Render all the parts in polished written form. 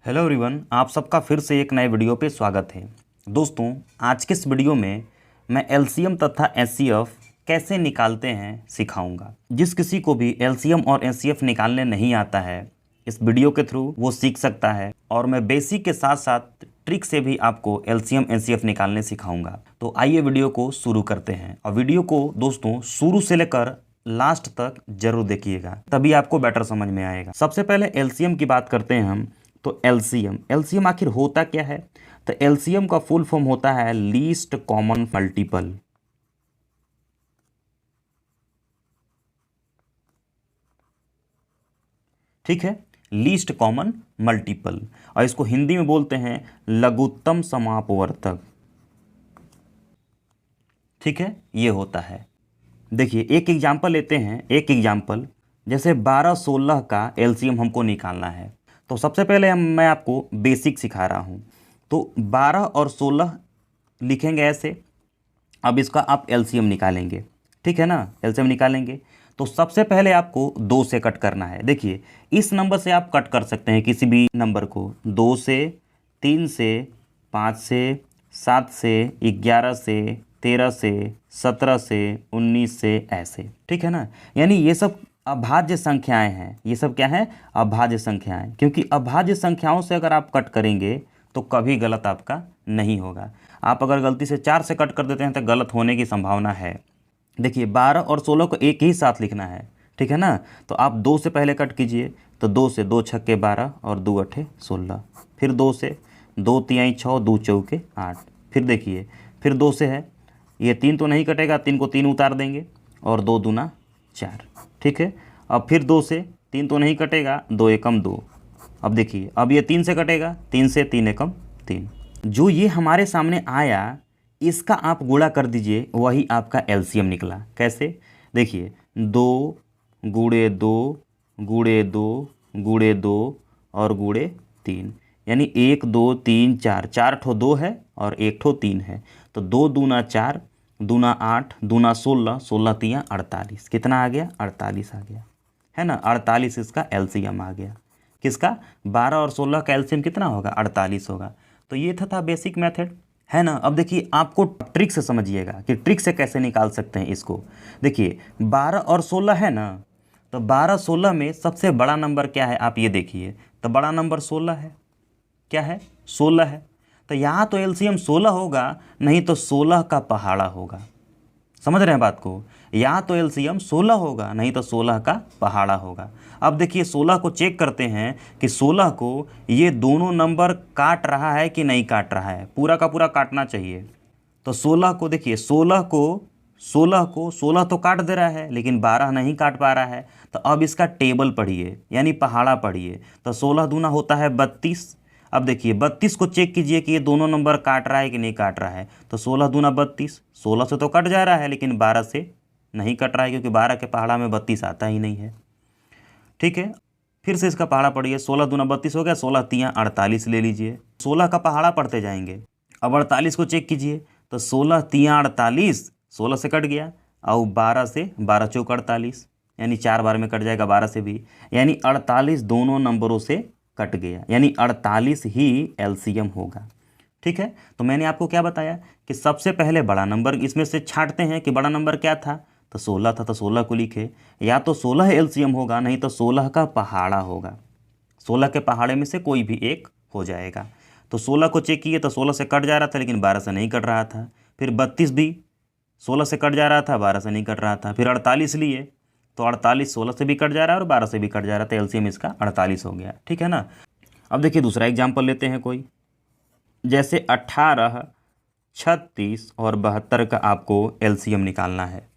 Hello everyone, आप सबका फिर से एक नए वीडियो पे स्वागत है। दोस्तों, आज के इस वीडियो में मैं एलसीएम तथा एचसीएफ कैसे निकालते हैं सिखाऊंगा। जिस किसी को भी एलसीएम और एचसीएफ निकालने नहीं आता है, इस वीडियो के थ्रू वो सीख सकता है और मैं बेसिक के साथ साथ ट्रिक से भी आपको एलसीएम एचसीएफ निकालने सिखाऊंगा। तो आइए वीडियो को शुरू करते हैं और वीडियो को दोस्तों शुरू से लेकर लास्ट तक जरूर देखिएगा, तभी आपको बेटर समझ में आएगा। सबसे पहले एलसीएम की बात करते हैं हम। तो एलसीएम आखिर होता क्या है? तो एलसीएम का फुल फॉर्म होता है लीस्ट कॉमन मल्टीपल। ठीक है, लीस्ट कॉमन मल्टीपल, और इसको हिंदी में बोलते हैं लघुत्तम समापवर्तक। ठीक है, ये होता है। देखिए एक एग्जाम्पल लेते हैं, एक एग्जाम्पल जैसे 12-16 का एलसीएम हमको निकालना है। तो सबसे पहले मैं आपको बेसिक सिखा रहा हूँ। तो 12 और 16 लिखेंगे ऐसे। अब इसका आप एलसीएम निकालेंगे, ठीक है ना। एलसीएम निकालेंगे तो सबसे पहले आपको 2 से कट करना है। देखिए इस नंबर से आप कट कर सकते हैं किसी भी नंबर को, 2 से, 3 से, 5 से, 7 से, 11 से, 13 से, 17 से, 19 से, ऐसे। ठीक है ना। यानी ये सब अभाज्य संख्याएं हैं। ये सब क्या है? अभाज्य संख्याएं। क्योंकि अभाज्य संख्याओं से अगर आप कट करेंगे तो कभी गलत आपका नहीं होगा। आप अगर गलती से 4 से कट कर देते हैं तो गलत होने की संभावना है। देखिए 12 और 16 को एक ही साथ लिखना है, ठीक है ना। तो आप 2 से पहले कट कीजिए। तो 2 से 2 छक्के 12 और 2 अठे 16। फिर 2 से 2 तिहाई 6, 2 चौके 8। फिर देखिए फिर 2 से है, ये 3 तो नहीं कटेगा, 3 को 3 उतार देंगे और 2 दूना 4। ठीक है। अब फिर 2 से 3 तो नहीं कटेगा, 2 एकम 2। अब देखिए अब ये 3 से कटेगा, 3 से 3 एकम 3। जो ये हमारे सामने आया इसका आप गुणा कर दीजिए, वही आपका एलसीएम निकला। कैसे? देखिए 2 गुणे 2 गुणे 2 गुणे 2 और गुणे 3, यानी 1 2 3 4, 4 ठो 2 है और 1 ठो 3 है। तो 2 दूना 4, दूना 8, दूना 16, 16 तिया 48। कितना आ गया? 48 आ गया, है ना। 48 इसका एलसीएम आ गया। किसका? 12 और 16 का एलसीएम कितना होगा? 48 होगा। तो ये था बेसिक मेथड, है ना। अब देखिए आपको ट्रिक से समझिएगा कि ट्रिक से कैसे निकाल सकते हैं इसको। देखिए 12 और 16 है ना, तो 12-16 में सबसे बड़ा नंबर क्या है आप ये देखिए। तो बड़ा नंबर 16 है। क्या है? 16 है। तो यहाँ तो एलसीएम 16 होगा, नहीं तो 16 का पहाड़ा होगा। समझ रहे हैं बात को? यहाँ तो एलसीएम 16 होगा, नहीं तो 16 का पहाड़ा होगा। अब देखिए 16 को चेक करते हैं कि 16 को ये दोनों नंबर काट रहा है कि नहीं काट रहा है। पूरा का पूरा काटना चाहिए। तो 16 को देखिए, 16 तो काट दे रहा है, लेकिन 12 नहीं काट पा रहा है। तो अब इसका टेबल पढ़िए, यानी पहाड़ा पढ़िए। तो 16 दूना होता है 32। अब देखिए 32 को चेक कीजिए कि ये दोनों नंबर काट रहा है कि नहीं काट रहा है। तो 16 दूना 32, 16 से तो कट जा रहा है, लेकिन 12 से नहीं कट रहा है, क्योंकि 12 के पहाड़ा में 32 आता ही नहीं है। ठीक है। फिर से इसका पहाड़ा पढ़िए। 16 दूना 32 हो गया, 16 तियाँ 48 ले लीजिए। 16 का पहाड़ा पढ़ते जाएंगे। अब 48 को चेक कीजिए। तो 16 तियाँ 48, 16 से कट गया, और 12 से 12 चौक 48, यानी 4 बार में कट जाएगा 12 से भी, यानी 48 दोनों नंबरों से कट गया, यानी 48 ही एलसीएम होगा। ठीक है। तो मैंने आपको क्या बताया कि सबसे पहले बड़ा नंबर इसमें से छांटते हैं कि बड़ा नंबर क्या था। तो 16 था, तो 16 को लिखे। या तो 16 एलसीएम होगा, नहीं तो 16 का पहाड़ा होगा। 16 के पहाड़े में से कोई भी एक हो जाएगा। तो 16 को चेक किए तो 16 से कट जा रहा था, लेकिन 12 से नहीं कट रहा था। फिर 32 भी 16 से कट जा रहा था, 12 से नहीं कट रहा था। फिर 48 लिए तो 48 16 से भी कट जा रहा है और 12 से भी कट जा रहा था। एलसीएम इसका 48 हो गया। ठीक है ना। अब देखिए दूसरा एग्जाम्पल लेते हैं कोई, जैसे 18, 36 और 72 का आपको एलसीएम निकालना है।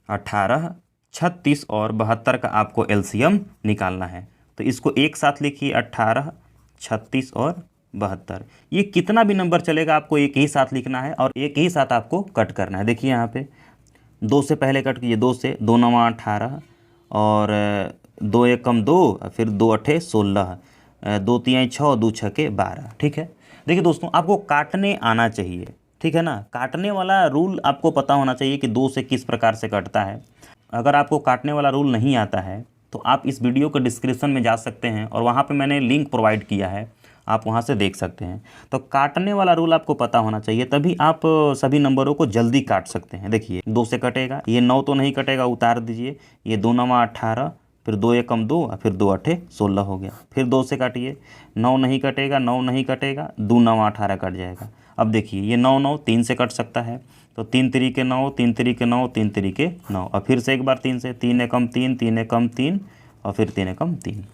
18, 36 और 72 का आपको एलसीएम निकालना है। तो इसको एक साथ लिखिए, 18, 36 और 72। ये कितना भी नंबर चलेगा, आपको एक ही साथ लिखना है और एक ही साथ आपको कट करना है। देखिए यहाँ पे 2 से पहले कट कीजिए। 2 से 2 9 18 और 2 एकम 2, फिर 2 अठे 16, 2 तिहाई 6, 2 छक्के 12। ठीक है। देखिए दोस्तों आपको काटने आना चाहिए, ठीक है ना। काटने वाला रूल आपको पता होना चाहिए कि 2 से किस प्रकार से कटता है। अगर आपको काटने वाला रूल नहीं आता है तो आप इस वीडियो के डिस्क्रिप्शन में जा सकते हैं और वहाँ पे मैंने लिंक प्रोवाइड किया है। आप वहाँ से देख सकते हैं। तो काटने वाला रूल आपको पता होना चाहिए, तभी आप सभी नंबरों को जल्दी काट सकते हैं। देखिए 2 से कटेगा, ये 9 तो नहीं कटेगा, उतार दीजिए। ये 2 9 18, फिर 2 एकम 2 और फिर 2 8 16 हो गया। फिर 2 से काटिए, 9 नहीं कटेगा, 9 नहीं कटेगा, 2 9 18 कट जाएगा। अब देखिए ये 9 9 3 से कट सकता है, तो 3 तरीके 9, 3 तरीके 9, 3 तरीके 9। और फिर से एक बार 3 से, 3 एकम 3, 3 एकम 3 और फिर 3 एकम 3।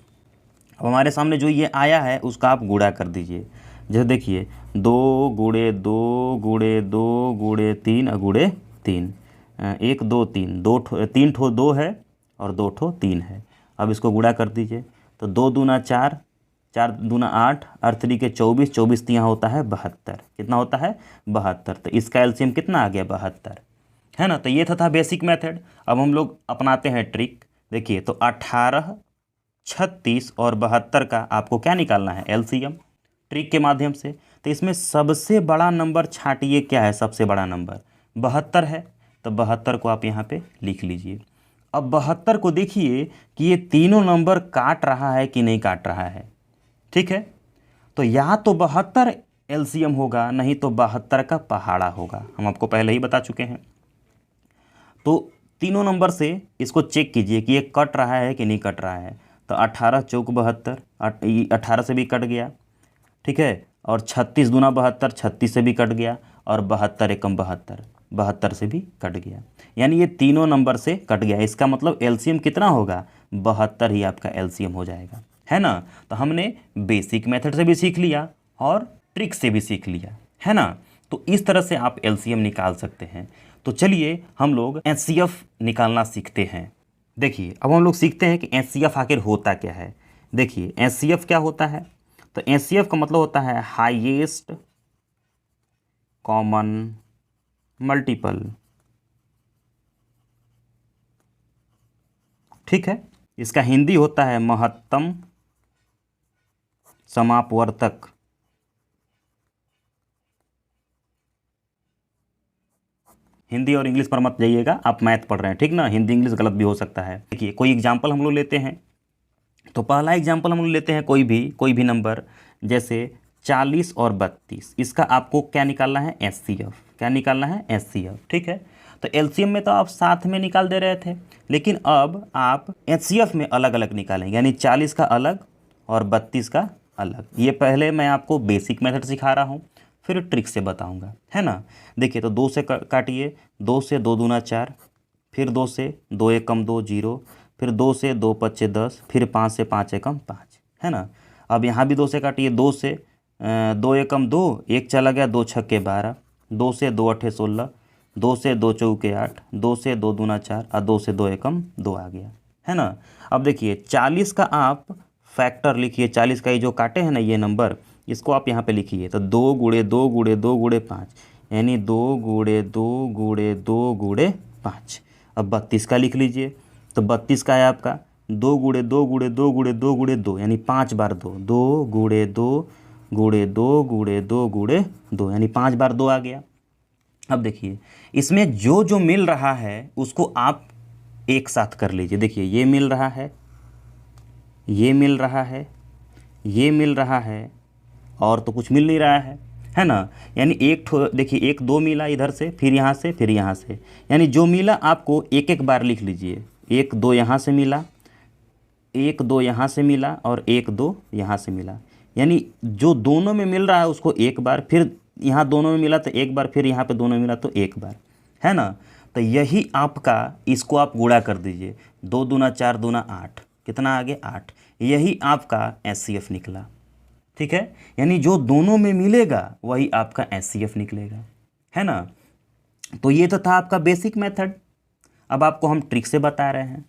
अब हमारे सामने जो ये आया है उसका आप गुणा कर दीजिए। जैसे देखिए 2 गुणे 2 गुणे 2 गुणे 3 और गुणे 3, 1 2 3, 3 ठो 2 है और 2 ठो 3 है। अब इसको गुणा कर दीजिए, तो 2 दूना 4, 4 दूना 8 और 3 के 24, 24 यहाँ होता है 72। कितना होता है? 72। तो इसका एलसीएम कितना आ गया? 72, है ना। तो ये था बेसिक मेथड। अब हम लोग अपनाते हैं ट्रिक। देखिए तो 18, 36 और 72 का आपको क्या निकालना है? एलसीएम, ट्रिक के माध्यम से। तो इसमें सबसे बड़ा नंबर छांटिए, क्या है सबसे बड़ा नंबर? 72 है। तो 72 को आप यहाँ पे लिख लीजिए। अब 72 को देखिए कि ये तीनों नंबर काट रहा है कि नहीं काट रहा है। ठीक है, तो या तो 72 एलसीएम होगा, नहीं तो 72 का पहाड़ा होगा। हम आपको पहले ही बता चुके हैं। तो तीनों नंबर से इसको चेक कीजिए कि ये कट रहा है कि नहीं कट रहा है। तो 18 चौक 72, 18 से भी कट गया। ठीक है, और 36 दूना 72, 36 से भी कट गया। और 72 एकम 72, 72 से भी कट गया। यानी ये तीनों नंबर से कट गया। इसका मतलब एलसीएम कितना होगा? 72 ही आपका एलसीएम हो जाएगा, है ना। तो हमने बेसिक मेथड से भी सीख लिया और ट्रिक से भी सीख लिया, है ना। तो इस तरह से आप एलसीएम निकाल सकते हैं। तो चलिए हम लोग एचसीएफ निकालना सीखते हैं। देखिए अब हम लोग सीखते हैं कि एचसीएफ आखिर होता क्या है। देखिए एचसीएफ क्या होता है? तो एचसीएफ का मतलब होता है हाईएस्ट कॉमन मल्टीपल। ठीक है, इसका हिंदी होता है महत्तम समापवर्तक। हिंदी और इंग्लिश पर मत जाइएगा, आप मैथ पढ़ रहे हैं, ठीक ना। हिंदी इंग्लिश गलत भी हो सकता है। देखिए कोई एग्जाम्पल हम लोग लेते हैं। तो पहला एग्जाम्पल हम लोग लेते हैं कोई भी नंबर, जैसे 40 और 32। इसका आपको क्या निकालना है? एचसीएफ। क्या निकालना है? एचसीएफ। ठीक है, तो एलसीएम में तो आप साथ में निकाल दे रहे थे, लेकिन अब आप एचसीएफ में अलग अलग निकालेंगे। यानी 40 का अलग और 32 का अलग। ये पहले मैं आपको बेसिक मेथड सिखा रहा हूँ, फिर ट्रिक से बताऊँगा, है ना। देखिए तो 2 से काटिए, 2 से 2 दूना 4, फिर 2 से 2 एकम 2 0, फिर 2 से 2 पच्चे 10, फिर 5 से 5 एकम 5, है ना। अब यहाँ भी 2 से काटिए, 2 से 2 एकम 2, 1 चला गया, 2 छक्के 12, 2 से 2 अट्ठे 16, 2 से 2 चौके 8, 2 से 2 दूना 4 और 2 से 2 एकम 2 आ गया, है ना। अब देखिए 40 का आप फैक्टर लिखिए। 40 का ये जो काटे हैं ना ये नंबर, इसको आप यहाँ पे लिखिए। तो 2 गुणे 2 गुणे 2 गुणे 5, यानी 2 गुणे 2 गुणे 2 गुणे 5। अब 32 का लिख लीजिए। तो 32 का है आपका 2 गुणे 2 गुणे 2 गुणे 2 गुणे 2, यानी 5 बार 2, 2 गुणे 2 गुणे 2 गुणे 2 गुणे 2, यानी 5 बार 2 आ गया। अब देखिए इसमें जो जो मिल रहा है उसको आप एक साथ कर लीजिए। देखिए ये मिल रहा है, ये मिल रहा है, ये मिल रहा है, और तो कुछ मिल नहीं रहा है ना। यानी एक ठो देखिए 1 2 मिला इधर से, फिर यहाँ से, फिर यहाँ से, यानी जो मिला आपको एक एक बार लिख लीजिए। 1 2 यहाँ से मिला, 1 2 यहाँ से मिला और 1 2 यहाँ से मिला। यानी जो दोनों में मिल रहा है उसको एक बार, फिर यहाँ दोनों में मिला तो एक बार, फिर यहाँ पे दोनों में मिला तो एक बार, है ना। तो यही आपका, इसको आप गुणा कर दीजिए। 2 दूना 4 दूना 8, कितना आ गया? 8। यही आपका एचसीएफ निकला। ठीक है, यानी जो दोनों में मिलेगा वही आपका एचसीएफ निकलेगा, है ना। तो ये तो था आपका बेसिक मेथड। अब आपको हम ट्रिक से बता रहे हैं।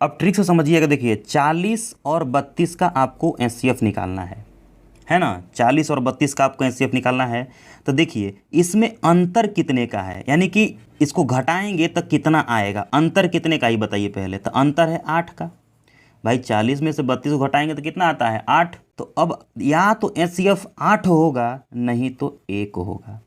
अब ट्रिक से समझिएगा। देखिए 40 और 32 का आपको एचसीएफ निकालना है ना। 40 और 32 का आपको एचसीएफ निकालना है। तो देखिए इसमें अंतर कितने का है, यानी कि इसको घटाएंगे तो कितना आएगा। अंतर कितने का ही बताइए पहले। तो अंतर है 8 का। भाई 40 में से 32 को घटाएंगे तो कितना आता है? 8। तो अब या तो एचसीएफ 8 होगा, नहीं तो 1 होगा।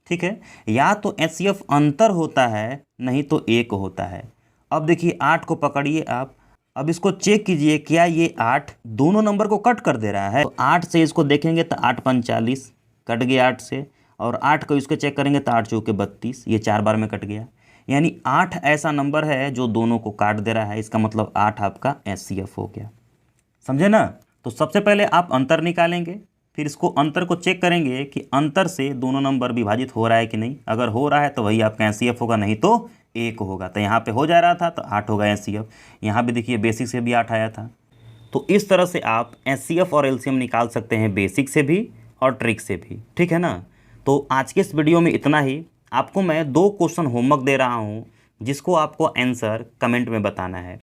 ठीक है, या तो एचसीएफ अंतर होता है, नहीं तो 1 होता है। अब देखिए 8 को पकड़िए आप, अब इसको चेक कीजिए, क्या ये 8 दोनों नंबर को कट कर दे रहा है? तो 8 से इसको देखेंगे तो 8 पंच 40 कट गया 8 से, और 8 को इसको चेक करेंगे तो 8 चौके 32, ये 4 बार में कट गया। यानी 8 ऐसा नंबर है जो दोनों को काट दे रहा है, इसका मतलब 8 आपका एचसीएफ हो गया। समझे ना? तो सबसे पहले आप अंतर निकालेंगे, फिर इसको अंतर को चेक करेंगे कि अंतर से दोनों नंबर विभाजित हो रहा है कि नहीं। अगर हो रहा है तो वही आपका एचसीएफ होगा, नहीं तो 1 होगा। तो यहाँ पे हो जा रहा था तो 8 होगा एचसीएफ। यहाँ भी देखिए बेसिक से भी 8 आया था। तो इस तरह से आप एचसीएफ और एलसीएम निकाल सकते हैं, बेसिक से भी और ट्रिक से भी, ठीक है ना। तो आज के इस वीडियो में इतना ही। आपको मैं 2 क्वेश्चन होमवर्क दे रहा हूँ, जिसको आपको आंसर कमेंट में बताना है।